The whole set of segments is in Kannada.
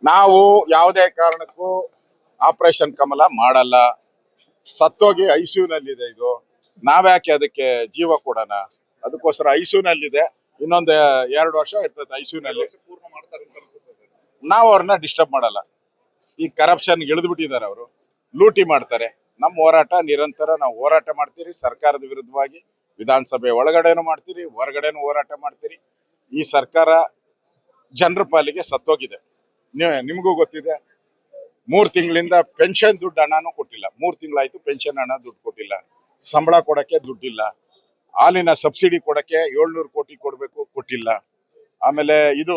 ನಾವು ಯಾವುದೇ ಕಾರಣಕ್ಕೂ ಆಪರೇಷನ್ ಕಮಲ ಮಾಡಲ್ಲ. ಸತ್ತೋಗಿ ಐಸಿಯುನಲ್ಲಿದೆ ಇದು. ನಾವ್ಯಾಕೆ ಅದಕ್ಕೆ ಜೀವ ಕೊಡೋಣ? ಅದಕ್ಕೋಸ್ಕರ ಐಸಿಯುನಲ್ಲಿದೆ. ಇನ್ನೊಂದು 2 ವರ್ಷ ಇರ್ತದೆ ಐಸಿಯುನಲ್ಲಿ. ನಾವು ಅವ್ರನ್ನ ಡಿಸ್ಟರ್ಬ್ ಮಾಡಲ್ಲ. ಈ ಕರಪ್ಷನ್ ಇಳಿದು ಬಿಟ್ಟಿದ್ದಾರೆ ಅವರು, ಲೂಟಿ ಮಾಡ್ತಾರೆ. ನಮ್ಮ ಹೋರಾಟ ನಿರಂತರ ನಾವು ಹೋರಾಟ ಮಾಡ್ತೀರಿ ಸರ್ಕಾರದ ವಿರುದ್ಧವಾಗಿ. ವಿಧಾನಸಭೆ ಒಳಗಡೆನೂ ಮಾಡ್ತೀರಿ, ಹೊರಗಡೆನೂ ಹೋರಾಟ ಮಾಡ್ತೀರಿ. ಈ ಸರ್ಕಾರ ಜನರ ಪಾಲಿಗೆ ಸತ್ತೋಗಿದೆ. ನಿಮಗೂ ಗೊತ್ತಿದೆ, 3 ತಿಂಗಳಿಂದ ಪೆನ್ಷನ್ ದುಡ್ಡು ಹಣನೂ ಕೊಟ್ಟಿಲ್ಲ. 3 ತಿಂಗಳಾಯ್ತು ಪೆನ್ಷನ್ ಹಣ ದುಡ್ಡು ಕೊಟ್ಟಿಲ್ಲ. ಸಂಬಳ ಕೊಡಕ್ಕೆ ದುಡ್ಡಿಲ್ಲ. ಹಾಲಿನ ಸಬ್ಸಿಡಿ ಕೊಡಕ್ಕೆ 700 ಕೋಟಿ ಕೊಡ್ಬೇಕು, ಕೊಟ್ಟಿಲ್ಲ. ಆಮೇಲೆ ಇದು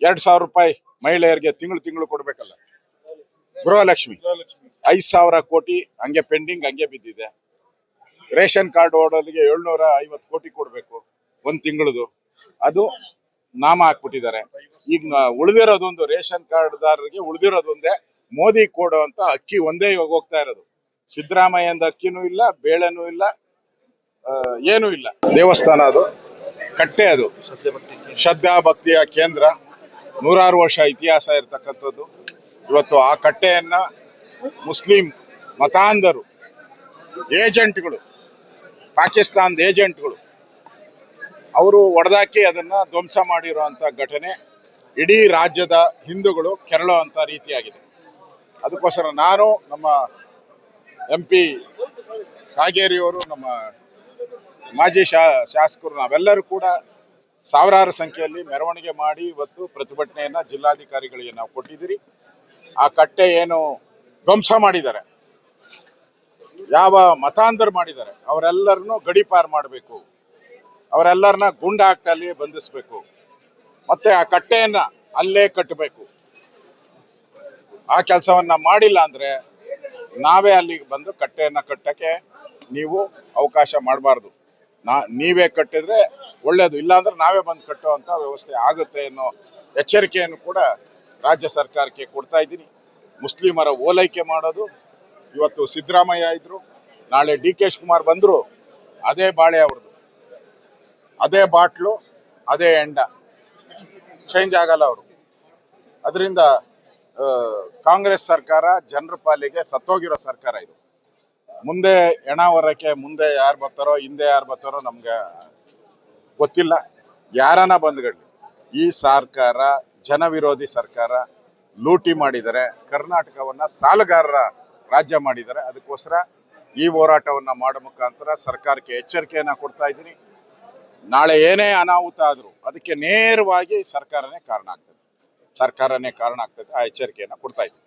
2,000 ರೂಪಾಯಿ ಮಹಿಳೆಯರಿಗೆ ತಿಂಗಳು ಕೊಡ್ಬೇಕಲ್ಲ, ಗೃಹಲಕ್ಷ್ಮಿ 5,000 ಕೋಟಿ ಹಂಗೆ ಪೆಂಡಿಂಗ್, ಹಂಗೆ ಬಿದ್ದಿದೆ. ರೇಷನ್ ಕಾರ್ಡ್ ಹೋಡೋರಿಗೆ 750 ಕೋಟಿ ಕೊಡ್ಬೇಕು ಒಂದ್ ತಿಂಗಳದು, ಅದು ನಾಮ ಹಾಕ್ಬಿಟ್ಟಿದ್ದಾರೆ. ಈಗ ಉಳಿದಿರೋದೊಂದು ರೇಷನ್ ಕಾರ್ಡ್ದಾರರಿಗೆ ಉಳಿದಿರೋದೊಂದೇ ಮೋದಿ ಕೊಡೋ ಅಂತ ಅಕ್ಕಿ ಒಂದೇ ಇವಾಗ ಹೋಗ್ತಾ ಇರೋದು. ಸಿದ್ದರಾಮಯ್ಯಂದ ಅಕ್ಕಿನೂ ಇಲ್ಲ, ಬೇಳೆನೂ ಇಲ್ಲ, ಏನೂ ಇಲ್ಲ. ದೇವಸ್ಥಾನ ಅದು, ಕಟ್ಟೆ ಅದು, ಶ್ರದ್ಧಾ ಭಕ್ತಿಯ ಕೇಂದ್ರ, 100 ವರ್ಷ ಇತಿಹಾಸ ಇರ್ತಕ್ಕಂಥದ್ದು. ಇವತ್ತು ಆ ಕಟ್ಟೆಯನ್ನ ಮುಸ್ಲಿಂ ಮತಾಂಧರು, ಏಜೆಂಟ್ಗಳು, ಪಾಕಿಸ್ತಾನದ ಏಜೆಂಟ್ಗಳು ಅವರು ಒಡೆದಾಕಿ ಅದನ್ನ ಧ್ವಂಸ ಮಾಡಿರುವಂತ ಘಟನೆ ಇಡೀ ರಾಜ್ಯದ ಹಿಂದೂಗಳು ಕೆರಳೋ ಅಂತ ರೀತಿಯಾಗಿದೆ. ಅದಕ್ಕೋಸ್ಕರ ನಾನು, ನಮ್ಮ MP ಕಾಗೇರಿಯವರು, ನಮ್ಮ ಮಾಜಿ ಶಾಸಕರು, ನಾವೆಲ್ಲರೂ ಕೂಡ ಸಾವಿರಾರು ಸಂಖ್ಯೆಯಲ್ಲಿ ಮೆರವಣಿಗೆ ಮಾಡಿ ಇವತ್ತು ಪ್ರತಿಭಟನೆಯನ್ನ ಜಿಲ್ಲಾಧಿಕಾರಿಗಳಿಗೆ ನಾವು ಕೊಟ್ಟಿದ್ದೀರಿ. ಆ ಕಟ್ಟೆ ಏನು ಧ್ವಂಸ ಮಾಡಿದ್ದಾರೆ, ಯಾವ ಮತಾಂಧರು ಮಾಡಿದ್ದಾರೆ, ಅವರೆಲ್ಲರನ್ನು ಗಡೀಪಾರು ಮಾಡಬೇಕು, ಅವರೆಲ್ಲರನ್ನ ಗುಂಡಾ ಆಕ್ಟಲ್ಲಿ ಬಂಧಿಸಬೇಕು, ಮತ್ತೆ ಆ ಕಟ್ಟೆಯನ್ನ ಅಲ್ಲೇ ಕಟ್ಟಬೇಕು. ಆ ಕೆಲಸವನ್ನ ಮಾಡಿಲ್ಲ ಅಂದ್ರೆ ನಾವೇ ಅಲ್ಲಿಗೆ ಬಂದು ಕಟ್ಟೆಯನ್ನ ಕಟ್ಟಕ್ಕೆ ನೀವು ಅವಕಾಶ ಮಾಡಬಾರ್ದು. ನೀವೇ ಕಟ್ಟಿದ್ರೆ ಒಳ್ಳೇದು, ಇಲ್ಲಾಂದ್ರೆ ನಾವೇ ಬಂದು ಕಟ್ಟುವಂತ ವ್ಯವಸ್ಥೆ ಆಗುತ್ತೆ ಅನ್ನೋ ಎಚ್ಚರಿಕೆಯನ್ನು ಕೂಡ ರಾಜ್ಯ ಸರ್ಕಾರಕ್ಕೆ ಕೊಡ್ತಾ ಇದ್ದೀನಿ. ಮುಸ್ಲಿಮರ ಓಲೈಕೆ ಮಾಡೋದು, ಇವತ್ತು ಸಿದ್ದರಾಮಯ್ಯ ಇದ್ರು, ನಾಳೆ DK ಶಿವಕುಮಾರ್ ಬಂದ್ರು, ಅದೇ ಬಾಳೆ ಅವ್ರದ್ದು, ಅದೇ ಬಾಟ್ಲು, ಅದೇ ಎಂಡ, ಚೇಂಜ್ ಆಗಲ್ಲ ಅವರು. ಅದರಿಂದ ಕಾಂಗ್ರೆಸ್ ಸರ್ಕಾರ ಜನರ ಪಾಲಿಗೆ ಸತ್ತೋಗಿರೋ ಸರ್ಕಾರ ಇದು. ಮುಂದೆ ಹೆಣ ಹೊರಕ್ಕೆ ಮುಂದೆ ಯಾರು ಬರ್ತಾರೋ, ಹಿಂದೆ ಯಾರು ಬರ್ತಾರೋ ನಮ್ಗೆ ಗೊತ್ತಿಲ್ಲ. ಯಾರನ್ನ ಬಂದ್ಗಡ್ಲಿ, ಈ ಸರ್ಕಾರ ಜನ ವಿರೋಧಿ ಸರ್ಕಾರ. ಲೂಟಿ ಮಾಡಿದ್ದಾರೆ, ಕರ್ನಾಟಕವನ್ನ ಸಾಲಗಾರರ ರಾಜ್ಯ ಮಾಡಿದ್ದಾರೆ. ಅದಕ್ಕೋಸ್ಕರ ಈ ಹೋರಾಟವನ್ನ ಮಾಡೋ ಮುಖಾಂತರ ಸರ್ಕಾರಕ್ಕೆ ಎಚ್ಚರಿಕೆಯನ್ನ ಕೊಡ್ತಾ ಇದ್ದೀನಿ. ನಾಳೆ ಏನೇ ಅನಾಹುತ ಆದ್ರೂ ಅದಕ್ಕೆ ನೇರವಾಗಿ ಸರ್ಕಾರನೇ ಕಾರಣ ಆಗ್ತದೆ. ಆ ಎಚ್ಚರಿಕೆಯನ್ನ ಕೊಡ್ತಾ ಇದ್ದೀನಿ.